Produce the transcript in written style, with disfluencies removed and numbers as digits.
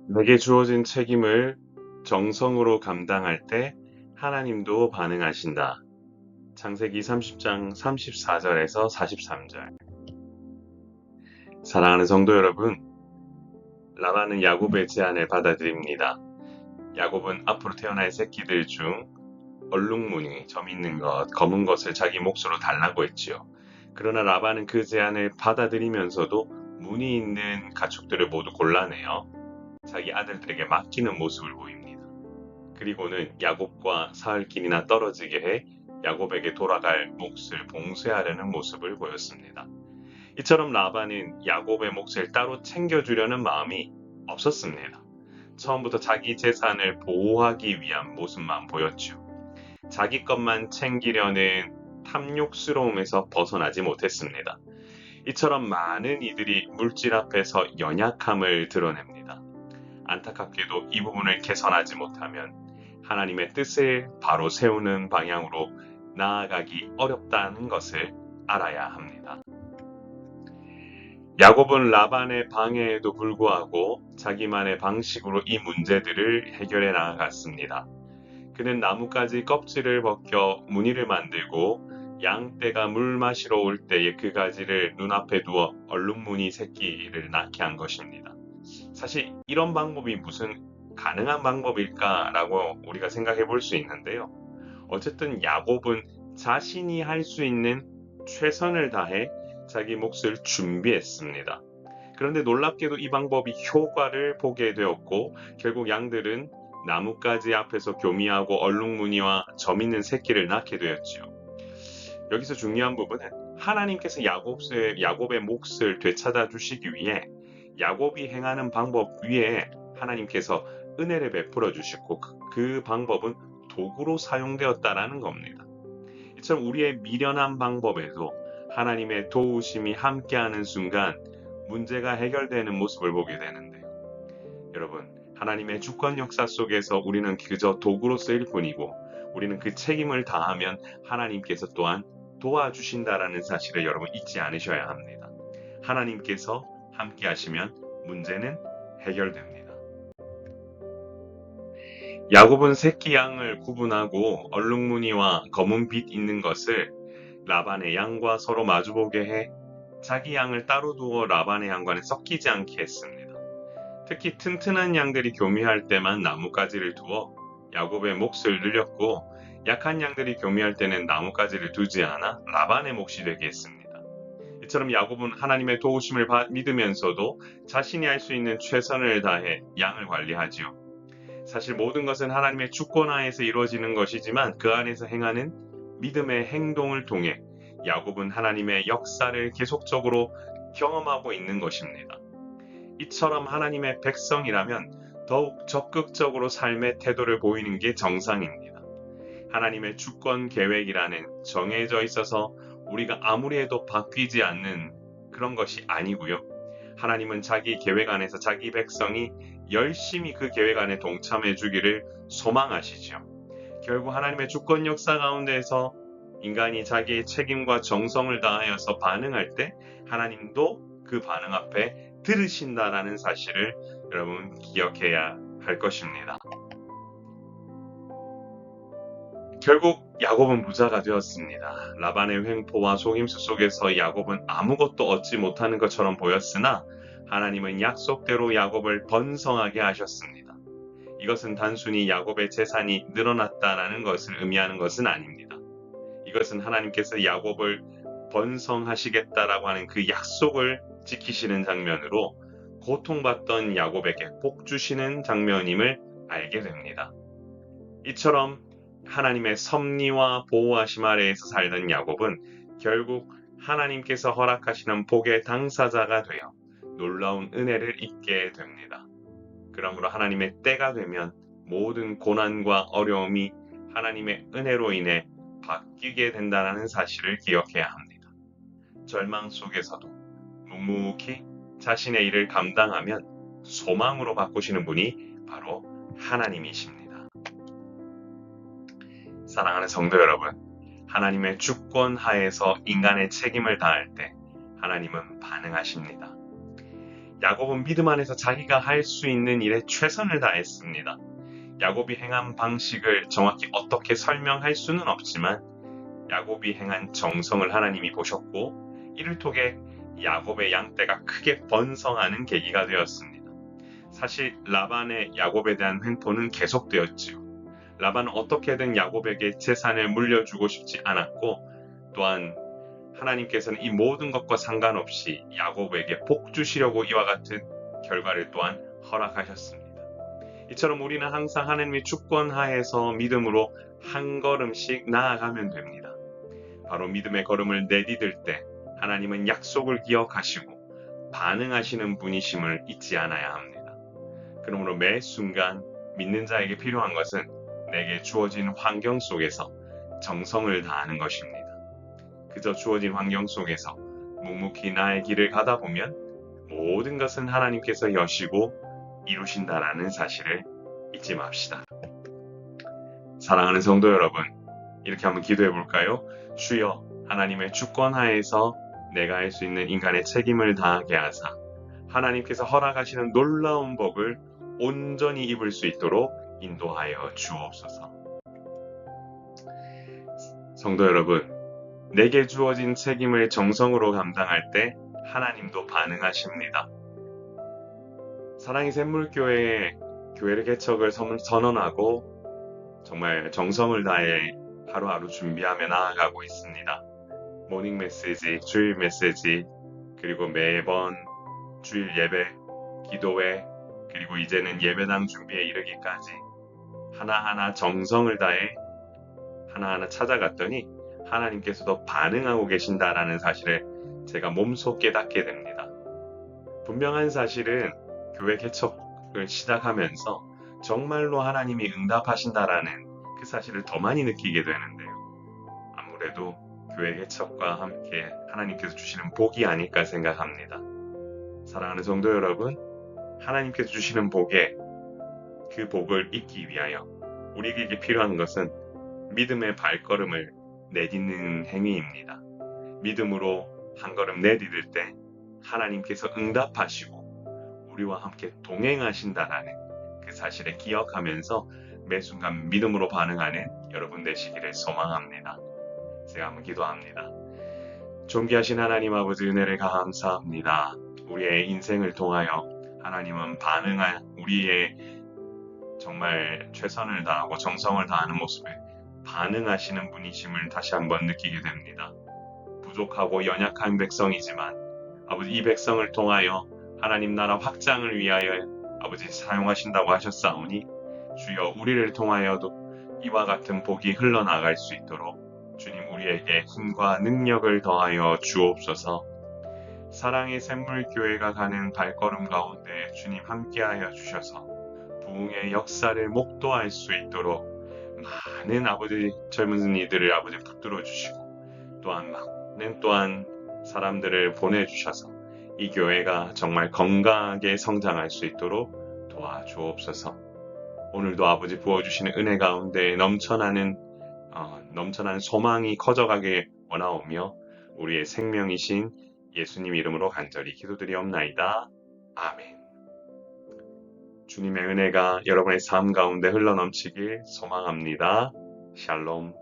내게 주어진 책임을 정성으로 감당할 때 하나님도 반응하신다. 창세기 30장 34절에서 43절. 사랑하는 성도 여러분, 라반은 야곱의 제안을 받아들입니다. 야곱은 앞으로 태어날 새끼들 중 얼룩무늬, 점 있는 것, 검은 것을 자기 몫으로 달라고 했지요. 그러나 라반은 그 제안을 받아들이면서도 무늬 있는 가축들을 모두 골라내어 자기 아들들에게 맡기는 모습을 보입니다. 그리고는 야곱과 사흘길이나 떨어지게 해 야곱에게 돌아갈 몫을 봉쇄하려는 모습을 보였습니다. 이처럼 라반은 야곱의 몫을 따로 챙겨주려는 마음이 없었습니다. 처음부터 자기 재산을 보호하기 위한 모습만 보였죠. 자기 것만 챙기려는 탐욕스러움에서 벗어나지 못했습니다. 이처럼 많은 이들이 물질 앞에서 연약함을 드러냅니다. 안타깝게도 이 부분을 개선하지 못하면 하나님의 뜻을 바로 세우는 방향으로 나아가기 어렵다는 것을 알아야 합니다. 야곱은 라반의 방해에도 불구하고 자기만의 방식으로 이 문제들을 해결해 나아갔습니다. 그는 나뭇가지 껍질을 벗겨 무늬를 만들고 양떼가 물 마시러 올 때에 그 가지를 눈앞에 두어 얼룩무늬 새끼를 낳게 한 것입니다. 사실 이런 방법이 무슨 가능한 방법일까라고 우리가 생각해 볼 수 있는데요. 어쨌든 야곱은 자신이 할 수 있는 최선을 다해 자기 몫을 준비했습니다. 그런데 놀랍게도 이 방법이 효과를 보게 되었고 결국 양들은 나뭇가지 앞에서 교미하고 얼룩무늬와 점 있는 새끼를 낳게 되었지요. 여기서 중요한 부분은 하나님께서 야곱의 몫을 되찾아 주시기 위해 야곱이 행하는 방법 위에 하나님께서 은혜를 베풀어 주시고 그 방법은 도구로 사용되었다라는 겁니다. 이처럼 우리의 미련한 방법에도 하나님의 도우심이 함께하는 순간 문제가 해결되는 모습을 보게 되는데요. 여러분, 하나님의 주권 역사 속에서 우리는 그저 도구로 쓰일 뿐이고 우리는 그 책임을 다하면 하나님께서 또한 도와주신다라는 사실을 여러분 잊지 않으셔야 합니다. 하나님께서 함께 하시면 문제는 해결됩니다. 야곱은 새끼 양을 구분하고 얼룩무늬와 검은 빛 있는 것을 라반의 양과 서로 마주보게 해 자기 양을 따로 두어 라반의 양과는 섞이지 않게 했습니다. 특히 튼튼한 양들이 교미할 때만 나뭇가지를 두어 야곱의 몫을 늘렸고 약한 양들이 교미할 때는 나뭇가지를 두지 않아 라반의 몫이 되게 했습니다. 이처럼 야곱은 하나님의 도우심을 믿으면서도 자신이 할 수 있는 최선을 다해 양을 관리하지요. 사실 모든 것은 하나님의 주권 하에서 이루어지는 것이지만 그 안에서 행하는 믿음의 행동을 통해 야곱은 하나님의 역사를 계속적으로 경험하고 있는 것입니다. 이처럼 하나님의 백성이라면 더욱 적극적으로 삶의 태도를 보이는 게 정상입니다. 하나님의 주권 계획이라는 정해져 있어서 우리가 아무리 해도 바뀌지 않는 그런 것이 아니고요. 하나님은 자기 계획 안에서 자기 백성이 열심히 그 계획 안에 동참해 주기를 소망하시죠. 결국 하나님의 주권 역사 가운데에서 인간이 자기의 책임과 정성을 다하여서 반응할 때 하나님도 그 반응 앞에 들으신다라는 사실을 여러분 기억해야 할 것입니다. 결국 야곱은 부자가 되었습니다. 라반의 횡포와 속임수 속에서 야곱은 아무것도 얻지 못하는 것처럼 보였으나 하나님은 약속대로 야곱을 번성하게 하셨습니다. 이것은 단순히 야곱의 재산이 늘어났다는 것을 의미하는 것은 아닙니다. 이것은 하나님께서 야곱을 번성하시겠다라고 하는 그 약속을 지키시는 장면으로 고통받던 야곱에게 복 주시는 장면임을 알게 됩니다. 이처럼 하나님의 섭리와 보호하심 아래에서 살던 야곱은 결국 하나님께서 허락하시는 복의 당사자가 되어 놀라운 은혜를 입게 됩니다. 그러므로 하나님의 때가 되면 모든 고난과 어려움이 하나님의 은혜로 인해 바뀌게 된다는 사실을 기억해야 합니다. 절망 속에서도 묵묵히 자신의 일을 감당하면 소망으로 바꾸시는 분이 바로 하나님이십니다. 사랑하는 성도 여러분, 하나님의 주권 하에서 인간의 책임을 다할 때 하나님은 반응하십니다. 야곱은 믿음 안에서 자기가 할 수 있는 일에 최선을 다했습니다. 야곱이 행한 방식을 정확히 어떻게 설명할 수는 없지만 야곱이 행한 정성을 하나님이 보셨고 이를 통해 야곱의 양떼가 크게 번성하는 계기가 되었습니다. 사실 라반의 야곱에 대한 횡포는 계속되었지요. 라반은 어떻게든 야곱에게 재산을 물려주고 싶지 않았고 또한 하나님께서는 이 모든 것과 상관없이 야곱에게 복 주시려고 이와 같은 결과를 또한 허락하셨습니다. 이처럼 우리는 항상 하나님의 주권 하에서 믿음으로 한 걸음씩 나아가면 됩니다. 바로 믿음의 걸음을 내디딜 때 하나님은 약속을 기억하시고 반응하시는 분이심을 잊지 않아야 합니다. 그러므로 매 순간 믿는 자에게 필요한 것은 내게 주어진 환경 속에서 정성을 다하는 것입니다. 그저 주어진 환경 속에서 묵묵히 나의 길을 가다 보면 모든 것은 하나님께서 여시고 이루신다라는 사실을 잊지 맙시다. 사랑하는 성도 여러분, 이렇게 한번 기도해 볼까요? 주여, 하나님의 주권 하에서 내가 할 수 있는 인간의 책임을 다하게 하사 하나님께서 허락하시는 놀라운 복을 온전히 입을 수 있도록 인도하여 주옵소서. 성도 여러분, 내게 주어진 책임을 정성으로 감당할 때 하나님도 반응하십니다. 사랑의 샘물교회의 교회를 개척을 선언하고 정말 정성을 다해 하루하루 준비하며 나아가고 있습니다. 모닝 메시지, 주일 메시지, 그리고 매번 주일 예배, 기도회, 그리고 이제는 예배당 준비에 이르기까지 하나하나 정성을 다해 하나하나 찾아갔더니 하나님께서도 반응하고 계신다라는 사실을 제가 몸소 깨닫게 됩니다. 분명한 사실은 교회 개척을 시작하면서 정말로 하나님이 응답하신다라는 그 사실을 더 많이 느끼게 되는데요. 아무래도 교회 개척과 함께 하나님께서 주시는 복이 아닐까 생각합니다. 사랑하는 성도 여러분, 하나님께서 주시는 복에 그 복을 잊기 위하여 우리에게 필요한 것은 믿음의 발걸음을 내딛는 행위입니다. 믿음으로 한 걸음 내디딜 때 하나님께서 응답하시고 우리와 함께 동행하신다라는 그 사실을 기억하면서 매 순간 믿음으로 반응하는 여러분 되시기를 소망합니다. 제가 한번 기도합니다. 존귀하신 하나님 아버지, 은혜를 감사합니다. 우리의 인생을 통하여 하나님은 반응할 우리의 정말 최선을 다하고 정성을 다하는 모습에 반응하시는 분이심을 다시 한번 느끼게 됩니다. 부족하고 연약한 백성이지만 아버지, 이 백성을 통하여 하나님 나라 확장을 위하여 아버지 사용하신다고 하셨사오니 주여, 우리를 통하여도 이와 같은 복이 흘러나갈 수 있도록 주님 우리에게 힘과 능력을 더하여 주옵소서. 사랑의 샘물교회가 가는 발걸음 가운데 주님 함께하여 주셔서 부흥의 역사를 목도할 수 있도록 많은 아버지 젊은 이들을 아버지 붙들어 주시고 또한 많은 또한 사람들을 보내주셔서 이 교회가 정말 건강하게 성장할 수 있도록 도와주옵소서. 오늘도 아버지 부어주시는 은혜 가운데 넘쳐나는 소망이 커져가길 원하오며 우리의 생명이신 예수님 이름으로 간절히 기도드리옵나이다. 아멘. 주님의 은혜가 여러분의 삶 가운데 흘러넘치길 소망합니다. 샬롬.